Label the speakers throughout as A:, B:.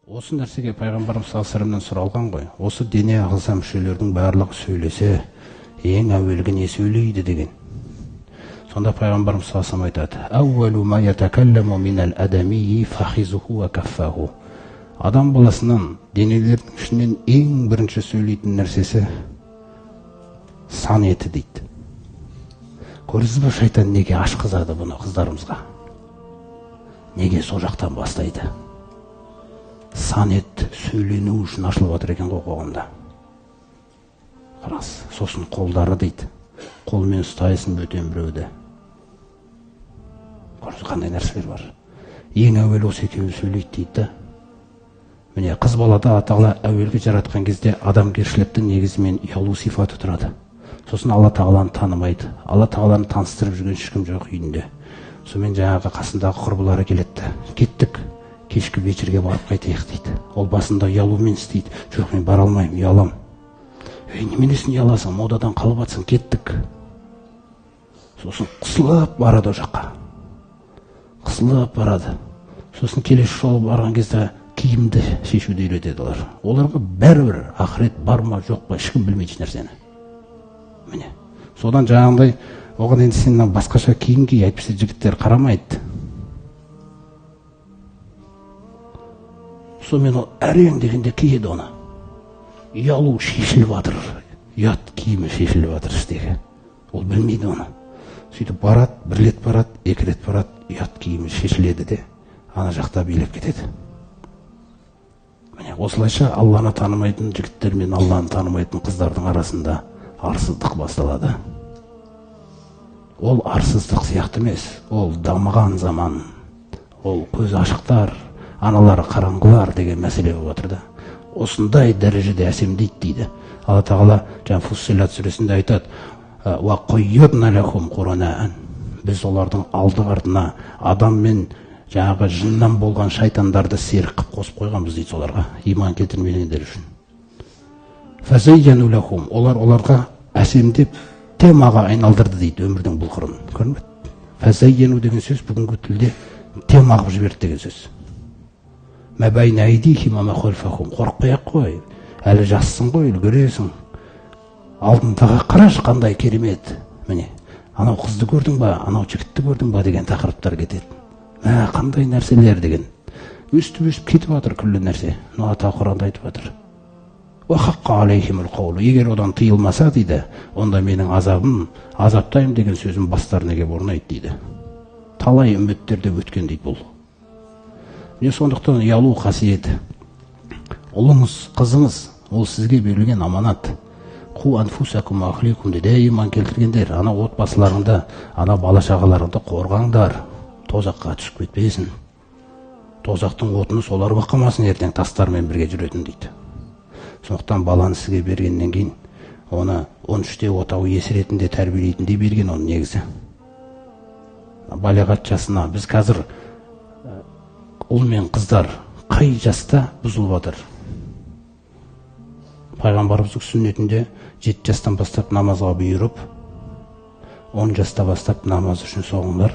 A: Осы нәрсеге пайғамбарымыз саллаллаху сұралған ғой. Осы дене ағза мүшелердің барлығы сөйлесе, ең әуелгі не сөйлейді деген. Сонда пайғамбарымыз саллаллаху айтады: "Әуәлу ма ятакалламу минал адамии фахизуху ва каффаху". Адам баласынан, денелердің ішінен ең бірінші сөйлейтін нәрсесі сан еті дейді. Көрдіңіз бе, шайтан неге ашқызады бұны қыздарымызға? Неге сол жақтан бастайды? Сан ет сөйлену үшін ашылып жатыр екен ғой қоғамда. Қараңыз, сосын қолдары дейді. Қолмен ұстайсың бөтен біреуді. Көрдіңіз қандай нәрселер бар. Ең әуел осы екеуі сөйлейді дейді. Міне, қыз балада Алла Тағала әуелгі жаратқан кезде адамгершіліктің негізімен ұялу сипаты тұрады. Сосын Алла Тағаланы танымайды. Алла Тағаланы таныстырып жүрген ешкім жоқ үйінде. Сонымен жаңағы қасындағы құрбылары келеді. Кеттік, кешкі вечерге барып қайтайық дейді. Ол басында ұялумен істейді. Жоқ, мен бара алмаймын, ұялам. Неменесін ұяласың, модадан қалып жатсың, кеттік. Сосын қысылып барады о жаққа. Қысылып барады. Сосын келесі жолы барған кезде киімді шешуді үйретеді олар. Оларға бәрібір ақырет бар ма жоқ па ешкім білмейді нәрсені. Міне, содан жаңағындай оған енді сенен басқаша киім ки, әйтпесе жігіттер қарамайды. Сонымен ол әрең дегенде киеді оны. Ұялу шешіліп жатыр, ұят киімі шешіліп жатыр іштегі. Ол білмейді оны. Сөйтіп барады, бір рет барады, екі рет барады, ұят киімі шешіледі де, ана жақта билеп кетеді. Міне, осылайша Алланы танымайтын жігіттер мен Алланы танымайтын қыздардың арасында арсыздық басталады. Ол арсыздық сияқты емес, ол дамыған заман, ол көз ашықтар, аналары қараңғылар деген мәселе болып отыр да. Осындай дәрежеде әсемдейді дейді. Алла Тағала жаңа Фуссилат сүресінде айтады: "Ва қоййадна лахум қуранаан". Біз олардың алды-артына адам мен жаңағы жыннан болған шайтандарды серік қып қосып қойғанбыз дейді соларға, иман келтірмегендер үшін. Фазайяну лахум, оларға әсемдеп темаға айналдырды дейді өмірдің бұл қырын. Көрдің бе? Фазайяну деген сөз бүгінгі тілде тема қылып жіберді деген сөз. Мәбәйна айдихим ва ма хальфахум. Қорықпай-ақ қой. Әлі жассың ғой, үлгересің. Алдындағы қараш қандай керемет. Міне, анау қызды көрдің ба, анау жігітті көрдің ба деген тақырыптар кетеді. Қандай нәрселер деген. Өстіп кетіп жатыр күллі нәрсе. Алла Тағала Құранда айтып жатыр. Ва хаққа алейхимул қаулу. Егер одан тыйылмаса дейді, онда менің азаптаймын деген сөзім бастарына келіп орнайды дейді. Талай үмметтерде өткен дейді бұл. Міне сондықтан ұялу қасиеті. Ұлыңыз, қызыңыз, ол сізге берілген аманат. Қу анфусакум ва ахликум дейді. Иман келтіргендер, ана отбасыларыңды, ана бала шағаларыңды қорғаңдар. Тозаққа түсіп кетпесін. Тозақтың отыны солар бақамасын, ертең тастармен бірге жүретін дейді. Сондықтан баланы сізге бергеннен кейін оны 13-те отау иесі ретінде тәрбиелейтіндей берген оның негізі. Балиғат жасына біз қазір ұл мен қыздар қай жаста бұзылып жатыр? Пайғамбарымыздың сүннетінде 7 жастан бастап намазға бұйырып, 10 жаста бастап намаз үшін соғыңдар.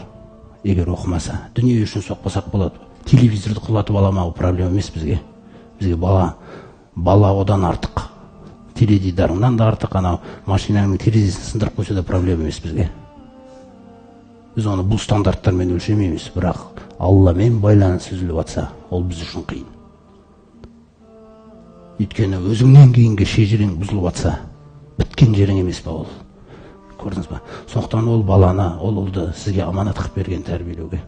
A: Егер оқымаса, дүние үшін соқпасақ болады. Телевизорды құлатып аламау проблема емес бізге. Бізге бала одан артық. Теледидарыңнан да артық, анау машинаның терезесін сындырып қойса да проблема емес бізге. Біз оны бұл стандарттармен өлшемейміз, бірақ Алламен байланыс үзіліп жатса, ол біз үшін қиын. Өйткені өзіңнен кейінгі шежірең бұзылып жатса, біткен жерің емес па ол? Көрдіңіз ба? Сондықтан ол баланы, ол ұлды сізге аманат қылып берген тәрбиелеуге.